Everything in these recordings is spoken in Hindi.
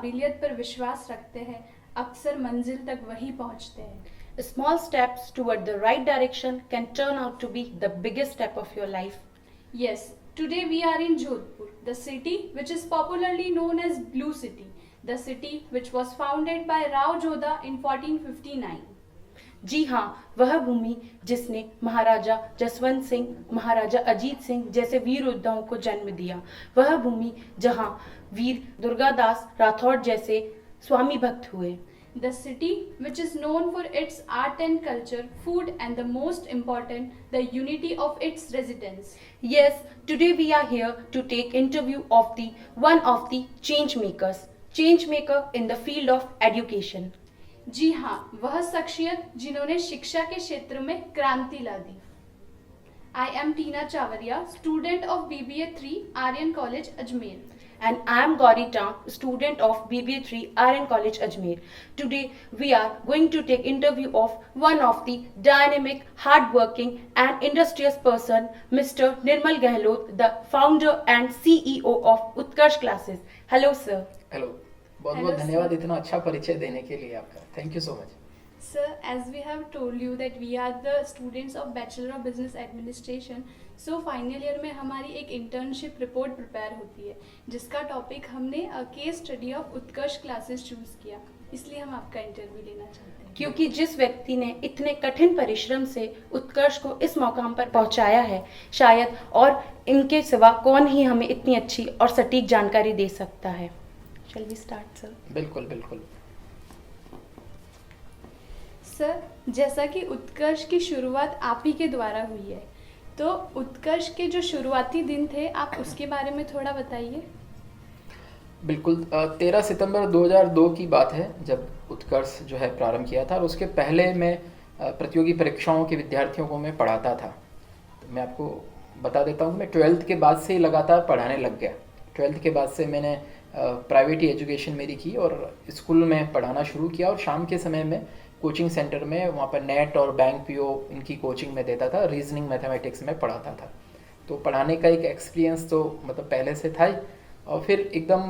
काबिलियत पर विश्वास रखते हैं अक्सर मंजिल तक वही पहुंचते हैं. Small steps toward the right direction can turn out to be the biggest step of your life. Yes, today we are in Jodhpur, the city which is popularly known as Blue City, the city which was founded by Rao Jodha in 1459. जी हाँ, वह भूमि जिसने महाराजा जसवंत सिंह, महाराजा अजीत सिंह जैसे वीर योद्धाओं को जन्म दिया, वह भूमि जहाँ वीर दुर्गादास राठौड़ जैसे स्वामी भक्त हुए. The city which is known for its art and culture, food and the most important, the unity of its residents. Yes, today we are here to take interview of the one of the change maker in the field of education. जी हाँ, वह शख्सियत जिन्होंने शिक्षा के क्षेत्र में क्रांति ला दी. I am Teena Chanwariya, student of BBA 3 Aryan College Ajmer. And I am Gouri, student of BBA 3 Aryan College Ajmer. Today we are going to take interview of one of the dynamic, hardworking and industrious person, Mr. Nirmal Gehlot, the founder and CEO of Utkarsh Classes. Hello sir. Hello, बहुत बहुत धन्यवाद इतना अच्छा परिचय देने के लिए आपका. Thank you so much. Sir, as we have told you that we are the students of Bachelor of Business Administration, so final year में हमारी एक internship report prepare होती है जिसका टॉपिक हमने case study of Utkarsh classes choose किया, इसलिए हम आपका इंटरव्यू लेना चाहते हैं. क्योंकि जिस व्यक्ति ने इतने कठिन परिश्रम से उत्कर्ष को इस मुकाम पर पहुंचाया है, शायद और इनके सिवा कौन ही हमें इतनी अच्छी और सटीक जानकारी दे सकता है. Shall we start, sir? बिल्कुल बिल्कुल. सर, जैसा कि उत्कर्ष की शुरुआत आप ही के द्वारा हुई है, तो उत्कर्ष के जो शुरुआती दिन थे आप उसके बारे में थोड़ा बताइए. बिल्कुल. 13 सितंबर 2002 की बात है जब उत्कर्ष जो है प्रारंभ किया था, और उसके पहले मैं प्रतियोगी परीक्षाओं के विद्यार्थियों को मैं पढ़ाता था. तो मैं आपको बता देता हूँ, मैं 12th के बाद से ही लगातार पढ़ाने लग गया. 12th के बाद से मैंने प्राइवेट ही एजुकेशन मेरी की और स्कूल में पढ़ाना शुरू किया, और शाम के समय में कोचिंग सेंटर में वहाँ पर नेट और बैंक पीओ इनकी कोचिंग में देता था. रीजनिंग मैथमेटिक्स में पढ़ाता था. तो पढ़ाने का एक एक्सपीरियंस तो मतलब पहले से था ही, और फिर एकदम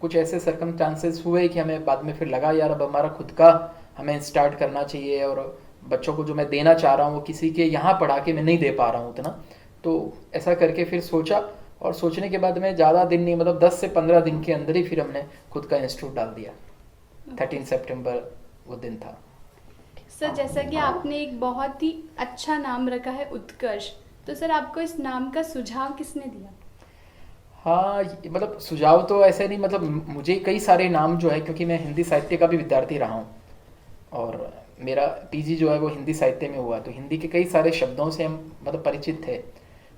कुछ ऐसे सर्कमस्टांसेस हुए कि हमें बाद में फिर लगा यार अब हमारा खुद का हमें स्टार्ट करना चाहिए, और बच्चों को जो मैं देना चाह रहा हूँ वो किसी के यहाँ पढ़ा के मैं नहीं दे पा रहा हूँ उतना. तो ऐसा करके फिर सोचा, और सोचने के बाद में ज़्यादा दिन नहीं, मतलब 10 से 15 दिन के अंदर ही फिर हमने खुद का इंस्टीट्यूट डाल दिया. 13 सितंबर वो दिन था. सर, जैसा कि आपने एक बहुत ही अच्छा नाम रखा है उत्कर्ष, तो सर आपको इस नाम का सुझाव किसने दिया? हाँ, मतलब सुझाव तो ऐसे नहीं, मतलब मुझे कई सारे नाम जो है, क्योंकि मैं हिंदी साहित्य का भी विद्यार्थी रहा हूँ और मेरा पीजी जो है वो हिंदी साहित्य में हुआ, तो हिंदी के कई सारे शब्दों से हम मतलब परिचित थे.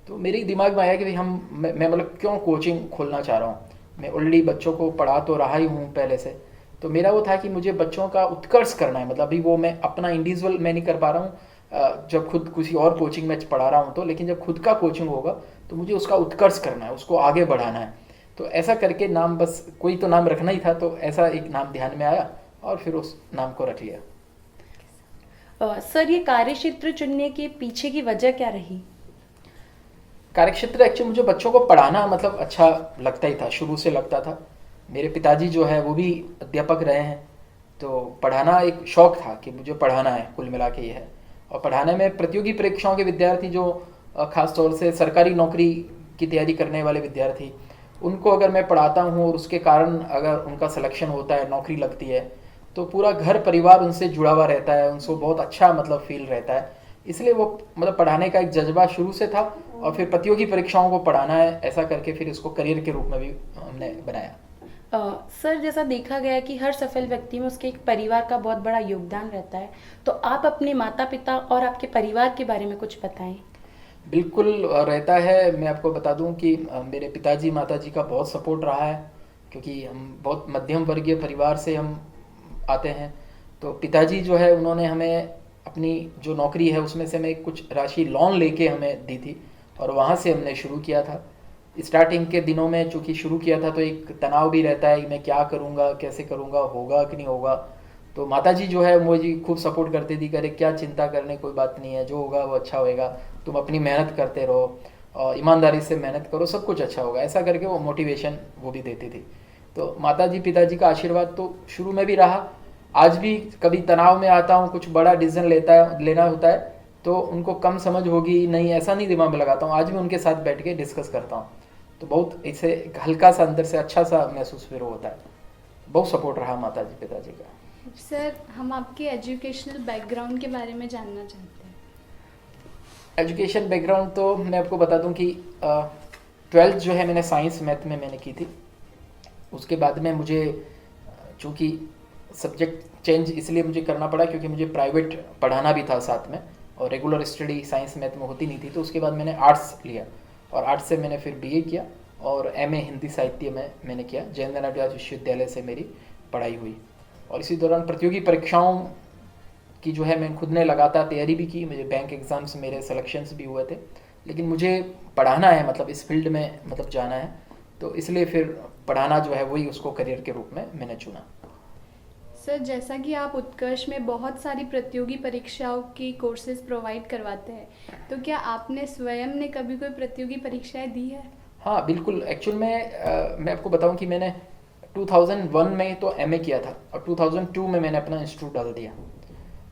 तो मेरे दिमाग में आया कि भाई मैं मतलब क्यों कोचिंग खोलना चाह रहा हूँ. मैं ऑलरेडी बच्चों को पढ़ा तो रहा ही हूँ पहले से, तो मेरा वो था कि मुझे बच्चों का उत्कर्ष करना है. मतलब अभी वो मैं अपना इंडिविजुअल मैं नहीं कर पा रहा हूँ जब खुद किसी और कोचिंग में पढ़ा रहा हूँ तो, लेकिन जब खुद का कोचिंग होगा तो मुझे उसका उत्कर्ष करना है, उसको आगे बढ़ाना है. तो ऐसा करके नाम, बस कोई तो नाम रखना ही था, तो ऐसा एक नाम ध्यान में आया और फिर उस नाम को रख लिया. सर, ये कार्यक्षेत्र चुनने के पीछे की वजह क्या रही? कार्यक्षेत्र एक्चुअली मुझे बच्चों को पढ़ाना मतलब अच्छा लगता ही था, शुरू से लगता था. मेरे पिताजी जो है वो भी अध्यापक रहे हैं, तो पढ़ाना एक शौक़ था कि मुझे पढ़ाना है, कुल मिला के ये है. और पढ़ाने में प्रतियोगी परीक्षाओं के विद्यार्थी जो ख़ास तौर से सरकारी नौकरी की तैयारी करने वाले विद्यार्थी, उनको अगर मैं पढ़ाता हूँ और उसके कारण अगर उनका सिलेक्शन होता है, नौकरी लगती है, तो पूरा घर परिवार उनसे जुड़ा हुआ रहता है, उनको बहुत अच्छा मतलब फील रहता है. इसलिए वो मतलब पढ़ाने का एक जज्बा शुरू से था, और फिर प्रतियोगी परीक्षाओं को पढ़ाना है, ऐसा करके फिर इसको करियर के रूप में भी हमने बनाया. सर, जैसा देखा गया है कि हर सफल व्यक्ति में उसके एक परिवार का बहुत बड़ा योगदान रहता है, तो आप अपने माता पिता और आपके परिवार के बारे में कुछ बताएं. बिल्कुल रहता है. मैं आपको बता दूं कि मेरे पिताजी माताजी का बहुत सपोर्ट रहा है, क्योंकि हम बहुत मध्यम वर्गीय परिवार से हम आते हैं. तो पिताजी जो है उन्होंने हमें अपनी जो नौकरी है उसमें से हमें कुछ राशि लोन लेके हमें दी थी, और वहाँ से हमने शुरू किया था. स्टार्टिंग के दिनों में चूँकि शुरू किया था तो एक तनाव भी रहता है कि मैं क्या करूँगा, कैसे करूँगा, होगा कि नहीं होगा. तो माताजी जो है मुझे खूब सपोर्ट करती थी, करे क्या चिंता करने कोई बात नहीं है, जो होगा वो अच्छा होएगा, तुम अपनी मेहनत करते रहो और ईमानदारी से मेहनत करो, सब कुछ अच्छा होगा. ऐसा करके वो मोटिवेशन वो भी देती थी. तो माताजी पिताजी का आशीर्वाद तो शुरू में भी रहा, आज भी कभी तनाव में आता हूँ, कुछ बड़ा डिसीजन लेना होता है तो उनको कम समझ होगी नहीं ऐसा नहीं दिमाग में लगाता हूँ, आज भी उनके साथ बैठ के डिस्कस करता हूँ। तो बहुत इसे हल्का सा अंदर से अच्छा सा महसूस फिर होता है। बहुत सपोर्ट रहा माताजी पिताजी का। सर, हम आपके एजुकेशनल बैकग्राउंड के बारे में जानना चाहते हैं। एजुकेशन बैकग्राउंड तो मैं आपको बता दूं कि 12th जो है मैंने साइंस मैथ में मैंने की थी। उसके बाद में मुझे चूँकि सब्जेक्ट चेंज इसलिए मुझे करना पड़ा क्योंकि मुझे प्राइवेट पढ़ाना भी था साथ में, और रेगुलर स्टडी साइंस मैथ में होती नहीं थी। तो उसके बाद मैंने आर्ट्स लिया और आर्ट्स से मैंने फिर बीए किया और एमए हिंदी साहित्य में मैंने किया। जयेंद्र नाथ विश्वविद्यालय से मेरी पढ़ाई हुई। और इसी दौरान प्रतियोगी परीक्षाओं की जो है मैं खुद ने लगातार तैयारी भी की। मुझे बैंक एग्ज़ाम्स मेरे सिलेक्शंस भी हुए थे, लेकिन मुझे पढ़ाना है, मतलब इस फील्ड में मतलब जाना है, तो इसलिए फिर पढ़ाना जो है वही उसको करियर के रूप में मैंने चुना। सर, जैसा कि आप उत्कर्ष में बहुत सारी प्रतियोगी परीक्षाओं की कोर्सेज प्रोवाइड करवाते हैं, तो क्या आपने स्वयं ने कभी कोई प्रतियोगी परीक्षाएं दी है? हाँ बिल्कुल। एक्चुअल में मैं आपको बताऊं कि मैंने 2001 में तो एमए किया था और 2002 में मैंने अपना इंस्टीट्यूट डाल दिया,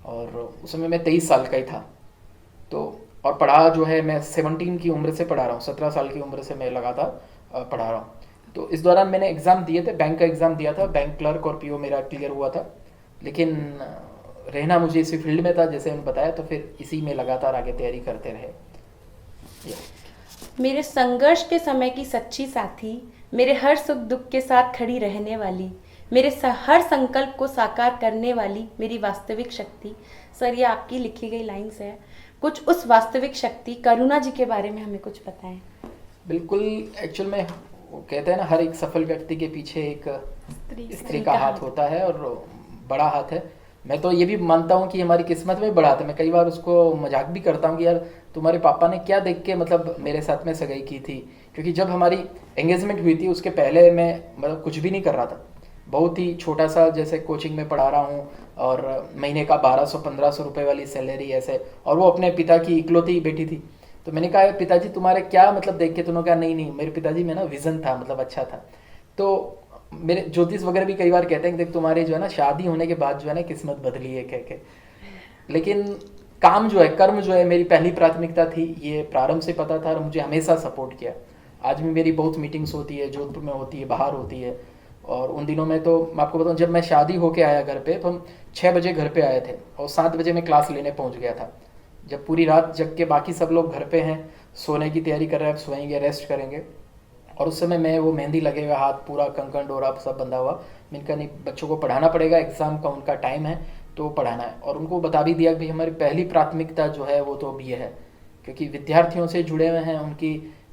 और उस समय मैं 23 साल का ही था। तो और पढ़ा जो है मैं 17 की उम्र से पढ़ा रहा हूँ, 17 साल की उम्र से मैं लगातार पढ़ा रहा हूँ। तो इस दौरान मैंने एग्ज़ाम दिए थे, बैंक का एग्ज़ाम दिया था, बैंक क्लर्क और पीओ मेरा क्लियर हुआ था। लेकिन रहना मुझे इसी फील्ड में था जैसे मैंने बताया, तो फिर इसी में लगातार आगे तैयारी करते रहे। मेरे संघर्ष के समय की सच्ची साथी, मेरे हर सुख दुख के साथ खड़ी रहने वाली, मेरे हर संकल्प को साकार करने वाली मेरी वास्तविक शक्ति। सर, ये आपकी लिखी गई लाइन्स है। कुछ उस वास्तविक शक्ति करुणा जी के बारे में हमें कुछ बताएं। बिल्कुल। एक्चुअल में वो कहते हैं ना, हर एक सफल व्यक्ति के पीछे एक स्त्री का हाथ होता है और बड़ा हाथ है। मैं तो ये भी मानता हूँ कि हमारी किस्मत में बड़ा हाथ है। मैं कई बार उसको मजाक भी करता हूँ कि यार तुम्हारे पापा ने क्या देख के मतलब मेरे साथ में सगाई की थी, क्योंकि जब हमारी एंगेजमेंट हुई थी उसके पहले मैं मतलब कुछ भी नहीं कर रहा था। बहुत ही छोटा सा जैसे कोचिंग में पढ़ा रहा हूँ और महीने का 1200-1500 रुपये वाली सैलरी ऐसे, और वो अपने पिता की इकलौती बेटी थी। तो मैंने कहा पिताजी तुम्हारे क्या मतलब देख के, तुमने कहा नहीं मेरे पिताजी में ना विज़न था, मतलब अच्छा था। तो मेरे ज्योतिष वगैरह भी कई बार कहते हैं कि देख तुम्हारी जो है ना शादी होने के बाद जो है ना किस्मत बदली है कह के। लेकिन काम जो है, कर्म जो है मेरी पहली प्राथमिकता थी, ये प्रारंभ से पता था और मुझे हमेशा सपोर्ट किया। आज भी मेरी बहुत मीटिंग्स होती है, जोधपुर में होती है, बाहर होती है। और उन दिनों में तो मैं आपको बताऊँ, जब मैं शादी होके आया घर पे तो हम 6 बजे घर पे आए थे और 7 बजे मैं क्लास लेने पहुँच गया था। जब पूरी रात जग के बाकी सब लोग घर पे हैं, सोने की तैयारी कर रहे हैं, अब सोएंगे, रेस्ट करेंगे, और उस समय मैं वो मेहंदी लगे हुए हाथ पूरा कंकण डोरा सब बंधा हुआ। मैंने कहा नहीं, बच्चों को पढ़ाना पड़ेगा, एग्ज़ाम का उनका टाइम है तो पढ़ाना है। और उनको बता भी दिया कि भाई हमारी पहली प्राथमिकता जो है वो तो अब ये है, क्योंकि विद्यार्थियों से जुड़े हुए हैं,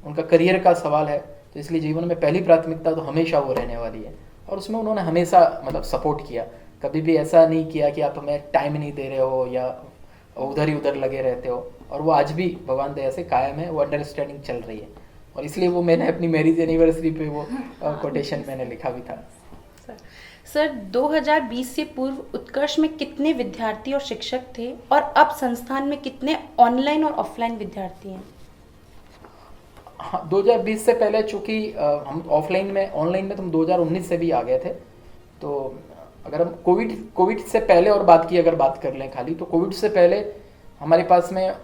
उनका करियर का सवाल है, तो इसलिए जीवन में पहली प्राथमिकता तो हमेशा वो रहने वाली है। और उसमें उन्होंने हमेशा मतलब सपोर्ट किया, कभी भी ऐसा नहीं किया कि आप हमें टाइम नहीं दे रहे हो या उधर ही उधर लगे रहते हो। और वो आज भी भगवान दया से कायम है, वो अंडरस्टैंडिंग चल रही है। और इसलिए वो मैंने अपनी मैरिज एनिवर्सरी पे वो कोटेशन मैंने लिखा भी था। सर, 2020 से पूर्व उत्कर्ष में कितने विद्यार्थी और शिक्षक थे और अब संस्थान में कितने ऑनलाइन और ऑफलाइन विद्यार्थी हैं? हाँ, 2020 से पहले चूँकि हम ऑफलाइन में, ऑनलाइन में तो हम 2019 से भी आ गए थे। तो अगर हम कोविड से पहले और अगर बात कर लें खाली, तो कोविड से पहले हमारे पास में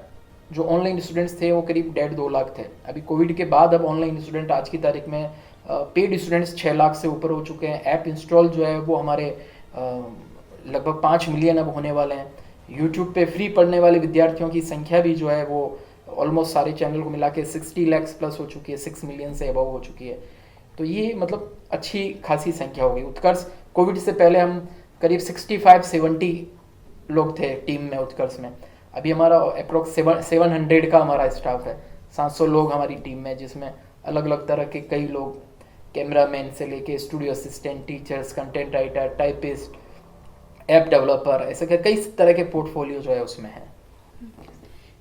जो ऑनलाइन स्टूडेंट्स थे वो करीब 1.5-2 लाख थे। अभी कोविड के बाद अब ऑनलाइन स्टूडेंट आज की तारीख में पेड स्टूडेंट्स 6 लाख से ऊपर हो चुके हैं। ऐप इंस्टॉल जो है वो हमारे लगभग 5 मिलियन अब होने वाले हैं। यूट्यूब पे फ्री पढ़ने वाले विद्यार्थियों की संख्या भी जो है वो ऑलमोस्ट सारे चैनल को मिला के 60 लाख प्लस हो चुकी है, 6 मिलियन से अबव हो चुकी है। तो ये मतलब अच्छी खासी संख्या हो गई। उत्कर्ष कोविड से पहले हम करीब 65-70 लोग थे टीम में उत्कर्ष में। अभी हमारा अप्रोक्स 700 का हमारा स्टाफ है, 700 लोग हमारी टीम में, जिसमें अलग अलग तरह के कई लोग, कैमरामैन से लेके studio assistant, teachers, content writer, typist, app developer, ऐसे कई तरह के पोर्टफोलियो जो है उसमें है।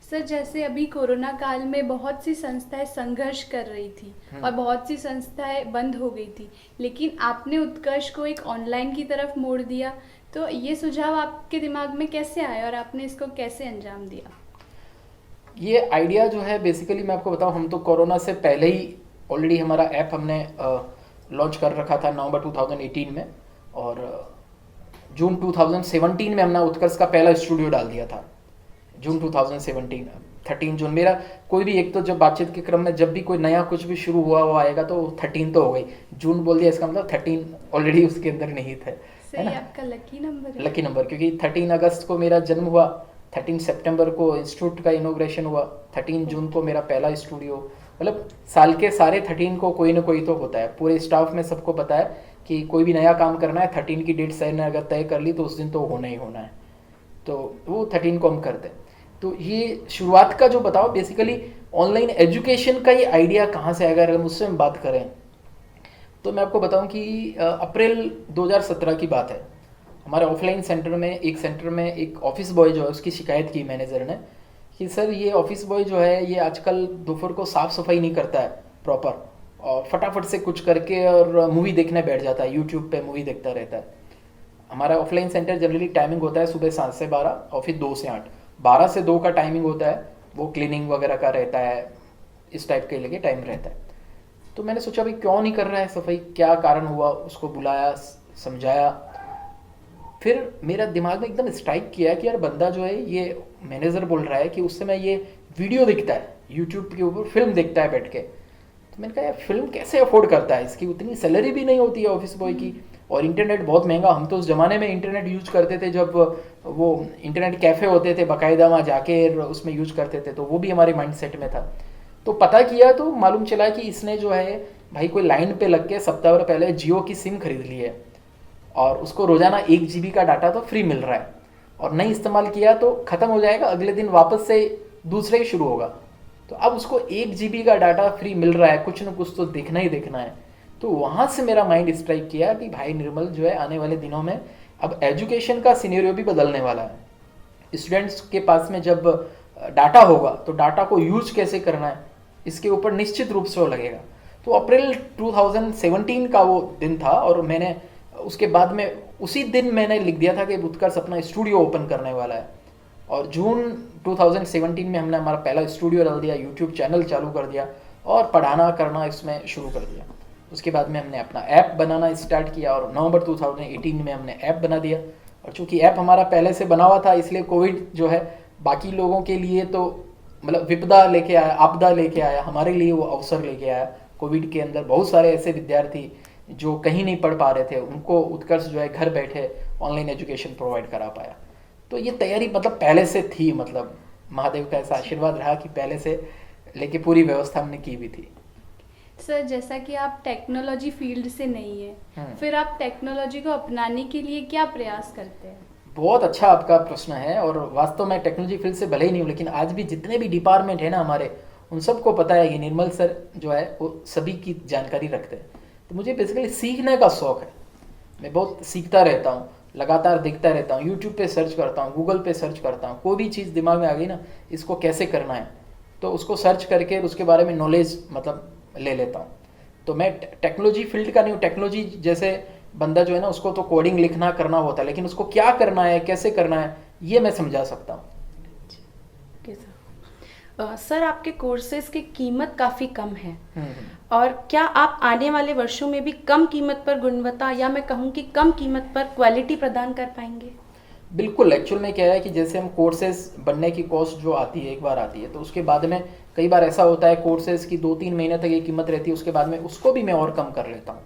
सर, जैसे अभी कोरोना काल में बहुत सी संस्थाएं संघर्ष कर रही थी और बहुत सी संस्थाएं बंद हो गई थी, लेकिन आपने उत्कर्ष को एक ऑनलाइन की तरफ मोड़ दिया। तो ये सुझाव आपके दिमाग में कैसे आया और आपने इसको कैसे अंजाम दिया? ये आइडिया जो है बेसिकली मैं आपको बताऊं, हम तो कोरोना से पहले ही ऑलरेडी हमारा ऐप हमने लॉन्च कर रखा था नवंबर 2018 में, और जून 2017 में हमने उत्कर्ष का पहला स्टूडियो डाल दिया था। जून 2017 13 जून मेरा कोई भी, एक तो जब बातचीत के क्रम में जब भी कोई नया कुछ भी शुरू हुआ आएगा तो 13 तो हो गई, जून बोल दिया इसका मतलब 13 ऑलरेडी उसके अंदर नहीं थे, है ना। आपका लकी नंबर है। लकी नंबर, क्योंकि 13 अगस्त को मेरा जन्म हुआ, 13 सितंबर को इंस्टीट्यूट का इनोग्रेशन हुआ, 13 जून को मेरा पहला स्टूडियो, मतलब साल के सारे 13 को कोई ना कोई तो होता है। पूरे स्टाफ में सबको पता है कि कोई भी नया काम करना है 13 की डेट सर ने अगर तय कर ली तो उस दिन तो होना ही होना है, तो वो 13 को हम करते हैं। तो ये शुरुआत का जो बताओ, बेसिकली ऑनलाइन एजुकेशन का ही आइडिया कहाँ से आएगा, अगर मुझसे हम बात करें तो मैं आपको बताऊं कि अप्रैल 2017 की बात है। हमारे ऑफलाइन सेंटर में, एक सेंटर में एक ऑफिस बॉय जो है उसकी शिकायत की मैनेजर ने कि सर ये ऑफिस बॉय जो है ये आजकल दोपहर को साफ़ सफाई नहीं करता है प्रॉपर, और फटाफट से कुछ करके और मूवी देखने बैठ जाता है, यूट्यूब पे मूवी देखता रहता है। हमारा ऑफलाइन सेंटर जनरली टाइमिंग होता है सुबह 7 से 12 और फिर 2 से 8, 12 से 2 का टाइमिंग होता है, वो क्लीनिंग वगैरह का रहता है, इस टाइप के लिए टाइम रहता है। तो मैंने सोचा भाई क्यों नहीं कर रहा है सफाई, क्या कारण हुआ, उसको बुलाया, समझाया। फिर मेरा दिमाग में एकदम स्ट्राइक किया कि यार बंदा जो है, ये मैनेजर बोल रहा है कि उस समय ये वीडियो दिखता है यूट्यूब के ऊपर, फिल्म देखता है बैठ के। तो मैंने कहा यार फिल्म कैसे अफोर्ड करता है, इसकी उतनी सैलरी भी नहीं होती है ऑफिस बॉय की, और इंटरनेट बहुत महंगा। हम तो उस ज़माने में इंटरनेट यूज करते थे जब वो इंटरनेट कैफ़े होते थे, बाकायदा वहाँ जाके उसमें यूज करते थे, तो वो भी हमारे माइंड सेट में था। तो पता किया तो मालूम चला कि इसने जो है भाई कोई लाइन पे लग के सप्ताह भर पहले जियो की सिम खरीद ली है, और उसको रोजाना 1 GB का डाटा तो फ्री मिल रहा है, और नहीं इस्तेमाल किया तो ख़त्म हो जाएगा, अगले दिन वापस से दूसरे ही शुरू होगा। तो अब उसको 1 GB का डाटा फ्री मिल रहा है, कुछ ना कुछ तो देखना ही देखना है। तो वहाँ से मेरा माइंड स्ट्राइक किया कि भाई निर्मल जो है आने वाले दिनों में अब एजुकेशन का सिनेरियो भी बदलने वाला है। स्टूडेंट्स के पास में जब डाटा होगा तो डाटा को यूज कैसे करना है, इसके ऊपर निश्चित रूप से वो लगेगा। तो अप्रैल 2017 का वो दिन था, और मैंने उसके बाद में उसी दिन मैंने लिख दिया था कि उत्कर्ष अपना स्टूडियो ओपन करने वाला है, और जून 2017 में हमने हमारा पहला स्टूडियो डाल दिया, यूट्यूब चैनल चालू कर दिया, और पढ़ाना करना इसमें शुरू कर दिया। उसके बाद में हमने अपना ऐप बनाना स्टार्ट किया, और नवंबर 2018 में हमने ऐप बना दिया। और चूंकि ऐप हमारा पहले से बना हुआ था, इसलिए कोविड जो है बाकी लोगों के लिए तो मतलब विपदा लेके आया, आपदा लेके आया, हमारे लिए वो अवसर लेके आया। कोविड के अंदर बहुत सारे ऐसे विद्यार्थी जो कहीं नहीं पढ़ पा रहे थे, उनको उत्कर्ष जो है घर बैठे ऑनलाइन एजुकेशन प्रोवाइड करा पाया। तो ये तैयारी मतलब पहले से थी, मतलब महादेव का ऐसा आशीर्वाद रहा कि पहले से लेके पूरी व्यवस्था हमने की भी थी। सर जैसा कि आप टेक्नोलॉजी फील्ड से नहीं है, फिर आप टेक्नोलॉजी को अपनाने के लिए क्या प्रयास करते हैं? बहुत अच्छा आपका प्रश्न है, और वास्तव में टेक्नोलॉजी फील्ड से भले ही नहीं हूँ, लेकिन आज भी जितने भी डिपार्टमेंट है ना हमारे, उन सबको पता है कि निर्मल सर जो है वो सभी की जानकारी रखते हैं। तो मुझे बेसिकली सीखने का शौक है, मैं बहुत सीखता रहता हूँ, लगातार देखता रहता हूँ, यूट्यूब पे सर्च करता हूँ, गूगल पे सर्च करता हूँ, कोई भी चीज़ दिमाग में आ गई ना, इसको कैसे करना है, तो उसको सर्च करके उसके बारे में नॉलेज मतलब ले लेता हूँ। तो मैं टेक्नोलॉजी फील्ड का नहीं हूँ। टेक्नोलॉजी जैसे बंदा जो है ना, उसको तो कोडिंग लिखना करना होता है, लेकिन उसको क्या करना है, कैसे करना है, ये मैं समझा सकता हूँ। सर आपके कोर्सेज की कीमत काफ़ी कम है, और क्या आप आने वाले वर्षों में भी कम कीमत पर गुणवत्ता, या मैं कहूँ कि कम कीमत पर क्वालिटी प्रदान कर पाएंगे? बिल्कुल, एक्चुअल में क्या है कि जैसे हम कोर्सेज बनने की कॉस्ट जो आती है, एक बार आती है, तो उसके बाद में कई बार ऐसा होता है कोर्सेज की 2-3 महीने तक ये कीमत रहती है, उसके बाद में उसको भी मैं और कम कर लेता हूँ।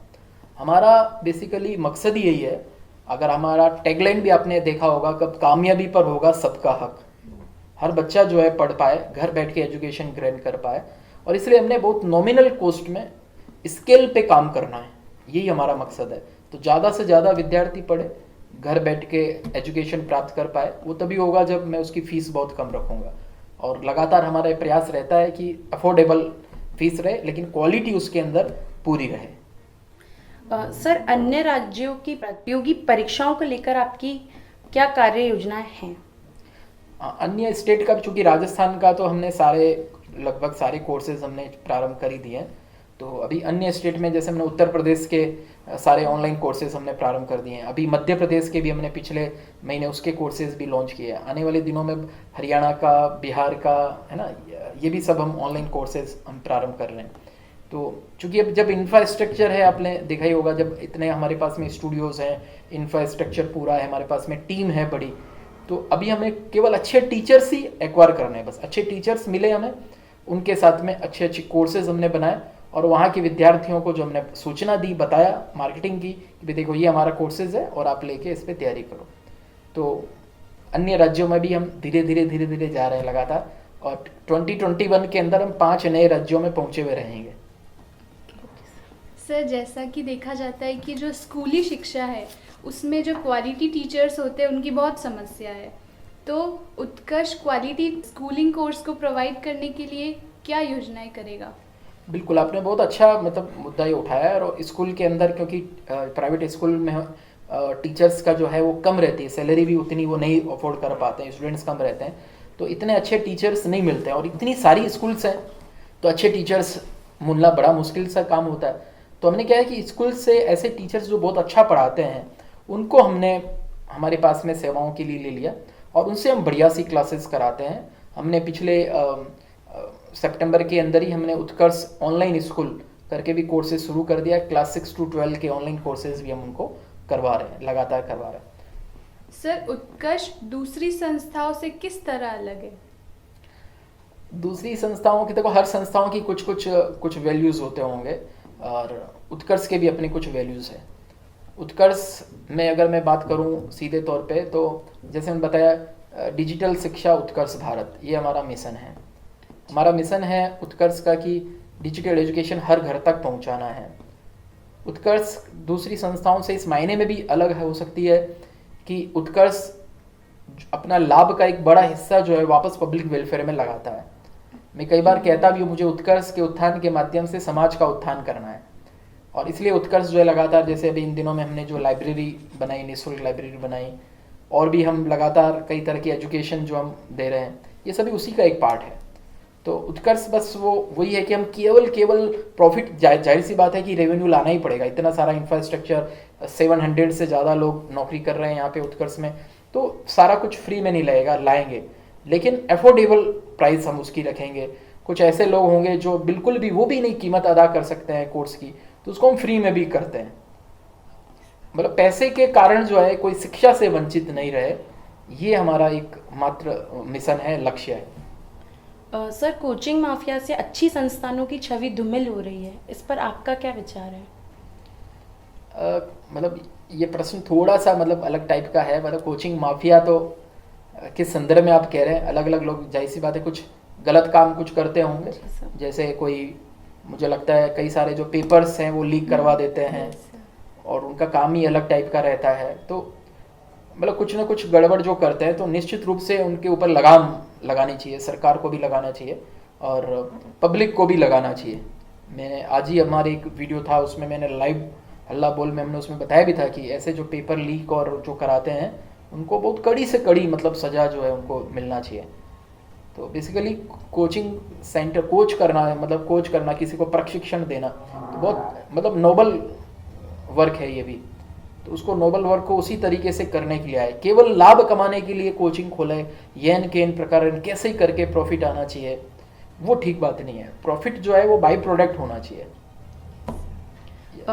हमारा बेसिकली मकसद ही यही है। अगर हमारा टैगलाइन भी आपने देखा होगा, कब कामयाबी पर होगा सबका हक, हर बच्चा जो है पढ़ पाए, घर बैठ के एजुकेशन ग्रहण कर पाए, और इसलिए हमने बहुत नॉमिनल कॉस्ट में स्केल पे काम करना है, यही हमारा मकसद है। तो ज़्यादा से ज़्यादा विद्यार्थी पढ़े, घर बैठ के एजुकेशन प्राप्त कर पाए, वो तभी होगा जब मैं उसकी फ़ीस बहुत कम रखूँगा। और लगातार हमारा प्रयास रहता है कि अफोर्डेबल फीस रहे, लेकिन क्वालिटी उसके अंदर पूरी रहे। सर अन्य राज्यों की प्रतियोगी परीक्षाओं को लेकर आपकी क्या कार्य योजनाएं हैं? अन्य स्टेट का, चूँकि राजस्थान का तो हमने लगभग सारे कोर्सेज हमने प्रारंभ कर ही दिए हैं। तो अभी अन्य स्टेट में जैसे हमने उत्तर प्रदेश के सारे ऑनलाइन कोर्सेज हमने प्रारंभ कर दिए हैं। अभी मध्य प्रदेश के भी हमने पिछले महीने उसके कोर्सेज भी लॉन्च किए हैं। आने वाले दिनों में हरियाणा का, बिहार का, है ना, ये भी सब हम ऑनलाइन कोर्सेज हम प्रारंभ कर रहे हैं। तो चूंकि अब जब इंफ्रास्ट्रक्चर है, आपने देखा ही होगा, जब इतने हमारे पास में स्टूडियोज़ हैं, इंफ्रास्ट्रक्चर पूरा है, हमारे पास में टीम है बड़ी, तो अभी हमें केवल अच्छे टीचर्स ही एक्वायर करने हैं। बस अच्छे टीचर्स मिले हमें, उनके साथ में अच्छे अच्छे कोर्सेज हमने बनाए और वहाँ के विद्यार्थियों को जो हमने सूचना दी, बताया, मार्केटिंग की कि भाई देखो ये हमारा कोर्सेज है और आप लेके इस पर तैयारी करो। तो अन्य राज्यों में भी हम धीरे धीरे जा रहे हैं लगातार, और 2021 के अंदर हम 5 नए राज्यों में पहुंचे हुए रहेंगे। सर, जैसा कि देखा जाता है कि जो स्कूली शिक्षा है उसमें जो क्वालिटी टीचर्स होते हैं उनकी बहुत समस्या है, तो उत्कर्ष क्वालिटी स्कूलिंग कोर्स को प्रोवाइड करने के लिए क्या योजनाएं करेगा? बिल्कुल, आपने बहुत अच्छा मतलब मुद्दा ये उठाया है। और स्कूल के अंदर, क्योंकि प्राइवेट स्कूल में टीचर्स का जो है वो कम रहती है, सैलरी भी उतनी वो नहीं अफोर्ड कर पाते हैं, स्टूडेंट्स कम रहते हैं, तो इतने अच्छे टीचर्स नहीं मिलते हैं। और इतनी सारी स्कूल्स हैं तो अच्छे टीचर्स मिलना बड़ा मुश्किल सा काम होता है। तो हमने क्या है कि स्कूल से ऐसे टीचर्स जो बहुत अच्छा पढ़ाते हैं उनको हमने हमारे पास में सेवाओं के लिए ले लिया और उनसे हम बढ़िया सी क्लासेस कराते हैं। हमने पिछले सितंबर के अंदर ही हमने उत्कर्ष ऑनलाइन स्कूल करके भी कोर्सेज शुरू कर दिया। क्लास 6 to 12 के ऑनलाइन कोर्सेज भी हम उनको करवा रहे हैं, लगातार करवा रहे हैं। सर, उत्कर्ष दूसरी संस्थाओं से किस तरह अलग है? दूसरी संस्थाओं की, देखो हर संस्थाओं की कुछ वैल्यूज़ होते होंगे और उत्कर्ष के भी अपने कुछ वैल्यूज़ हैं। उत्कर्ष में अगर मैं बात करूं सीधे तौर पे, तो जैसे मैंने बताया, डिजिटल शिक्षा उत्कर्ष भारत, ये हमारा मिशन है। हमारा मिशन है उत्कर्ष का कि डिजिटल एजुकेशन हर घर तक पहुंचाना है। उत्कर्ष दूसरी संस्थाओं से इस मायने में भी अलग हो सकती है कि उत्कर्ष अपना लाभ का एक बड़ा हिस्सा जो है वापस पब्लिक वेलफेयर में लगाता है। मैं कई बार कहता भी हूँ, मुझे उत्कर्ष के उत्थान के माध्यम से समाज का उत्थान करना है, और इसलिए उत्कर्ष जो है लगातार, जैसे अभी इन दिनों में हमने जो लाइब्रेरी बनाई, निःशुल्क लाइब्रेरी बनाई, और भी हम लगातार कई तरह की एजुकेशन जो हम दे रहे हैं, ये सभी उसी का एक पार्ट है। तो उत्कर्ष बस वही है कि हम केवल प्रॉफिट, जाहिर सी बात है कि रेवेन्यू लाना ही पड़ेगा। इतना सारा इंफ्रास्ट्रक्चर, 700 से ज़्यादा लोग नौकरी कर रहे हैं यहाँ पे उत्कर्ष में, तो सारा कुछ फ्री में नहीं लगेगा, लाएंगे, लेकिन एफोर्डेबल प्राइस हम उसकी रखेंगे। कुछ ऐसे लोग होंगे जो बिल्कुल भी वो भी नहीं कीमत अदा कर सकते हैं कोर्स की, तो उसको हम फ्री में भी करते हैं। मतलब पैसे के कारण जो है कोई शिक्षा से वंचित नहीं रहे, ये हमारा एक मात्र मिशन है, लक्ष्य है। सर, कोचिंग माफिया से अच्छी संस्थानों की छवि धूमिल हो रही है, इस पर आपका क्या विचार है? मतलब ये प्रश्न थोड़ा सा मतलब अलग टाइप का है। मतलब कोचिंग माफिया तो किस संदर्भ में आप कह रहे हैं? अलग अलग लोग, जाहिर सी बात है, कुछ गलत काम कुछ करते होंगे। जैसे कोई, मुझे लगता है कई सारे जो पेपर्स हैं वो लीक करवा देते हैं और उनका काम ही अलग टाइप का रहता है। तो मतलब कुछ ना कुछ गड़बड़ जो करते हैं, तो निश्चित रूप से उनके ऊपर लगाम लगानी चाहिए, सरकार को भी लगाना चाहिए और पब्लिक को भी लगाना चाहिए। मैंने आज ही, हमारे एक वीडियो था उसमें मैंने लाइव हल्ला बोल में हमने उसमें बताया भी था कि ऐसे जो पेपर लीक और जो कराते हैं उनको बहुत कड़ी से कड़ी मतलब सज़ा जो है उनको मिलना चाहिए। तो बेसिकली कोचिंग सेंटर, कोच करना, किसी को प्रशिक्षण देना, तो बहुत मतलब नोबल वर्क है ये भी। तो उसको नोबल वर्क को उसी तरीके से करने के लिए आए। केवल लाभ कमाने के लिए कोचिंग खोले, येन केन प्रकार कैसे ही करके प्रॉफिट आना चाहिए, वो ठीक बात नहीं है। प्रॉफिट जो है वो बाई प्रोडक्ट होना चाहिए।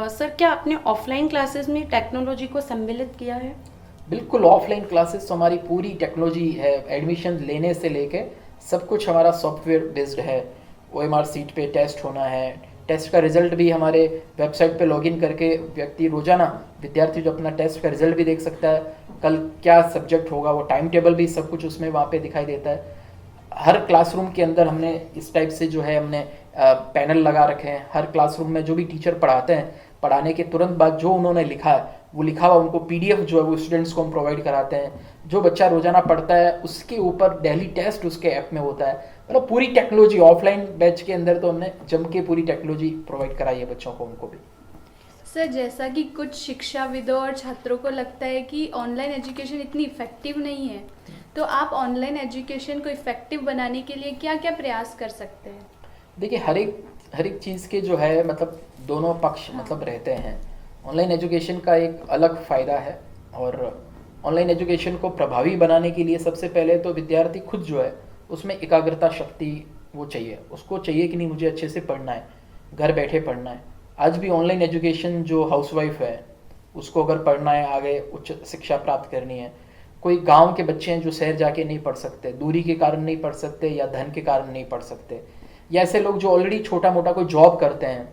सर, क्या आपने ऑफलाइन क्लासेस में टेक्नोलॉजी को सम्मिलित किया है? बिल्कुल, ऑफलाइन क्लासेस तो हमारी पूरी टेक्नोलॉजी है। एडमिशन लेने से लेके सब कुछ हमारा सॉफ्टवेयर बेस्ड है। OMR सीट पे टेस्ट होना है, टेस्ट का रिजल्ट भी हमारे वेबसाइट पे लॉगिन करके व्यक्ति रोजाना, विद्यार्थी जो अपना टेस्ट का रिजल्ट भी देख सकता है, कल क्या सब्जेक्ट होगा वो टाइम टेबल भी सब कुछ उसमें वहाँ पे दिखाई देता है। हर क्लासरूम के अंदर हमने इस टाइप से जो है हमने पैनल लगा रखे हैं। हर क्लासरूम में जो भी टीचर पढ़ाते हैं, पढ़ाने के तुरंत बाद जो उन्होंने लिखा है वो लिखा हुआ उनको PDF जो है वो स्टूडेंट्स को हम प्रोवाइड कराते हैं। जो बच्चा रोजाना पढ़ता है उसके ऊपर डेली टेस्ट उसके ऐप में होता है। मतलब पूरी टेक्नोलॉजी ऑफलाइन बैच के अंदर तो हमने जम के पूरी टेक्नोलॉजी प्रोवाइड कराई है बच्चों को, उनको भी। सर, जैसा कि कुछ शिक्षाविदों और छात्रों को लगता है कि ऑनलाइन एजुकेशन इतनी इफेक्टिव नहीं है, तो आप ऑनलाइन एजुकेशन को इफेक्टिव बनाने के लिए क्या क्या प्रयास कर सकते हैं? देखिए, हर एक चीज़ के जो है मतलब दोनों पक्ष मतलब रहते हैं। ऑनलाइन एजुकेशन का एक अलग फ़ायदा है, और ऑनलाइन एजुकेशन को प्रभावी बनाने के लिए सबसे पहले तो विद्यार्थी खुद जो है उसमें एकाग्रता शक्ति वो चाहिए। उसको चाहिए कि नहीं, मुझे अच्छे से पढ़ना है। घर बैठे पढ़ना है। आज भी ऑनलाइन एजुकेशन जो हाउसवाइफ है उसको अगर पढ़ना है, आगे उच्च शिक्षा प्राप्त करनी है, कोई गांव के बच्चे हैं जो शहर जाके नहीं पढ़ सकते, दूरी के कारण नहीं पढ़ सकते या धन के कारण नहीं पढ़ सकते, या ऐसे लोग जो ऑलरेडी छोटा मोटा कोई जॉब करते हैं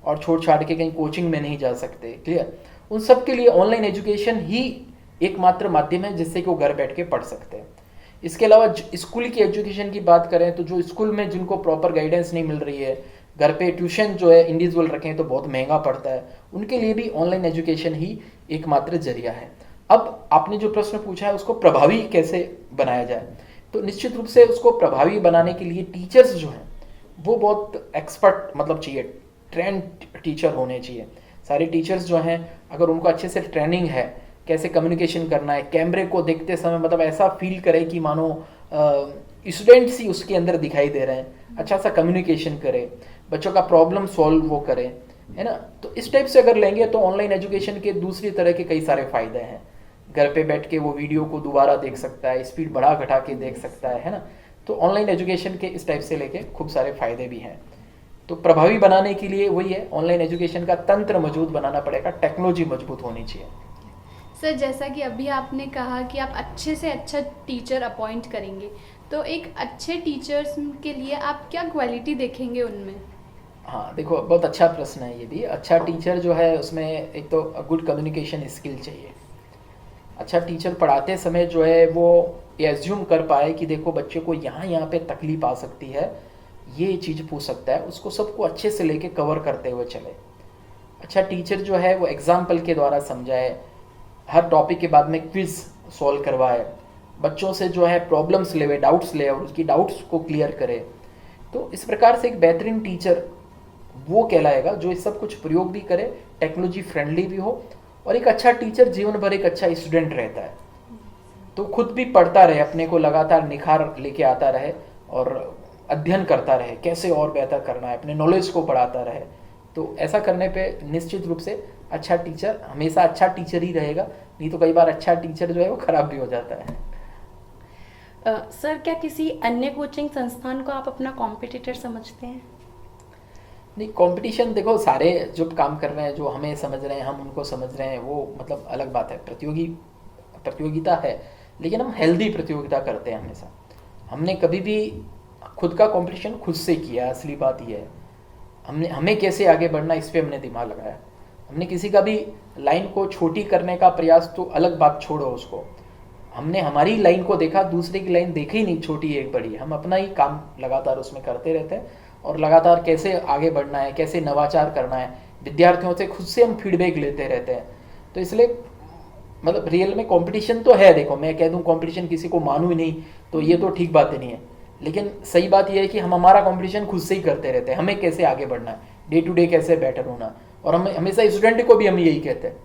और छोड़ छाड़ के कहीं कोचिंग में नहीं जा सकते, क्लियर, उन सब के लिए ऑनलाइन एजुकेशन ही एकमात्र माध्यम है जिससे कि वो घर बैठ के पढ़ सकते हैं। इसके अलावा स्कूल की एजुकेशन की बात करें तो जो स्कूल में जिनको प्रॉपर गाइडेंस नहीं मिल रही है, घर पे ट्यूशन जो है इंडिविजुअल रखें तो बहुत महंगा पड़ता है, उनके लिए भी ऑनलाइन एजुकेशन ही एकमात्र जरिया है। अब आपने जो प्रश्न पूछा है उसको प्रभावी कैसे बनाया जाए, तो निश्चित रूप से उसको प्रभावी बनाने के लिए टीचर्स जो हैं वो बहुत एक्सपर्ट मतलब चाहिए, ट्रेंड टीचर होने चाहिए। सारे टीचर्स जो हैं अगर उनको अच्छे से ट्रेनिंग है, कैसे कम्युनिकेशन करना है, कैमरे को देखते समय मतलब ऐसा फील करे कि मानो स्टूडेंट्स ही उसके अंदर दिखाई दे रहे हैं, अच्छा सा कम्युनिकेशन करे, बच्चों का प्रॉब्लम सॉल्व वो करे, है ना। तो इस टाइप से अगर लेंगे तो ऑनलाइन एजुकेशन के दूसरी तरह के कई सारे फायदे हैं। घर पे बैठ के वो वीडियो को दोबारा देख सकता है, स्पीड बढ़ा घटा के देख सकता है ना। तो ऑनलाइन एजुकेशन के इस टाइप से लेके खूब सारे फायदे भी हैं। तो प्रभावी बनाने के लिए वही है, ऑनलाइन एजुकेशन का तंत्र मजबूत बनाना पड़ेगा, टेक्नोलॉजी मजबूत होनी चाहिए। सर जैसा कि अभी आपने कहा कि आप अच्छे से अच्छा टीचर अपॉइंट करेंगे, तो एक अच्छे टीचर्स के लिए आप क्या क्वालिटी देखेंगे उनमें? हाँ देखो, बहुत अच्छा प्रश्न है ये भी। अच्छा टीचर जो है उसमें एक तो गुड कम्युनिकेशन स्किल चाहिए। अच्छा टीचर पढ़ाते समय जो है वो ये एज्यूम कर पाए कि देखो बच्चे को यहाँ पे तकलीफ आ सकती है, ये चीज़ पूछ सकता है, उसको सबको अच्छे से लेके कवर करते हुए चले। अच्छा टीचर जो है वो एग्जाम्पल के द्वारा समझाए, हर टॉपिक के बाद में क्विज सॉल्व करवाए, बच्चों से जो है प्रॉब्लम्स ले, डाउट्स ले और उसकी डाउट्स को क्लियर करे। तो इस प्रकार से एक बेहतरीन टीचर वो कहलाएगा जो इस सब कुछ प्रयोग भी करे, टेक्नोलॉजी फ्रेंडली भी हो, और एक अच्छा टीचर जीवन भर एक अच्छा स्टूडेंट रहता है, तो खुद भी पढ़ता रहे, अपने को लगातार निखार लेके आता रहे और अध्ययन करता रहे, कैसे और बेहतर करना है, अपने नॉलेज को बढ़ाता रहे। तो ऐसा करने पे निश्चित रूप से अच्छा टीचर हमेशा अच्छा टीचर ही रहेगा, नहीं तो कई बार अच्छा टीचर जो है वो खराब भी हो जाता है। सर क्या किसी अन्य कोचिंग संस्थान को आप अपना कॉम्पिटिटर समझते हैं? नहीं, कंपटीशन देखो, सारे जो काम कर रहे हैं, जो हमें समझ रहे हैं, हम उनको समझ रहे हैं, वो मतलब अलग बात है। प्रतियोगिता है, लेकिन हम हेल्दी प्रतियोगिता करते हैं हमेशा। हमने कभी भी खुद का कंपटीशन खुद से किया, असली बात यह है। हमें कैसे आगे बढ़ना, इस पर हमने दिमाग लगाया। हमने किसी का भी लाइन को छोटी करने का प्रयास, तो अलग बात छोड़ो उसको, हमने हमारी लाइन को देखा, दूसरे की लाइन देखी ही नहीं, छोटी एक बड़ी। हम अपना ही काम लगातार उसमें करते रहते हैं और लगातार कैसे आगे बढ़ना है, कैसे नवाचार करना है, विद्यार्थियों से खुद से हम फीडबैक लेते रहते हैं। तो इसलिए मतलब रियल में कंपटीशन तो है। देखो मैं कह दूं कंपटीशन किसी को मानूं ही नहीं तो ये तो ठीक बात नहीं है, लेकिन सही बात यह है कि हम हमारा कंपटीशन खुद से ही करते रहते हैं। हमें कैसे आगे बढ़ना है, डे टू डे कैसे बेटर होना, और हम हमेशा स्टूडेंट को भी हम यही कहते हैं।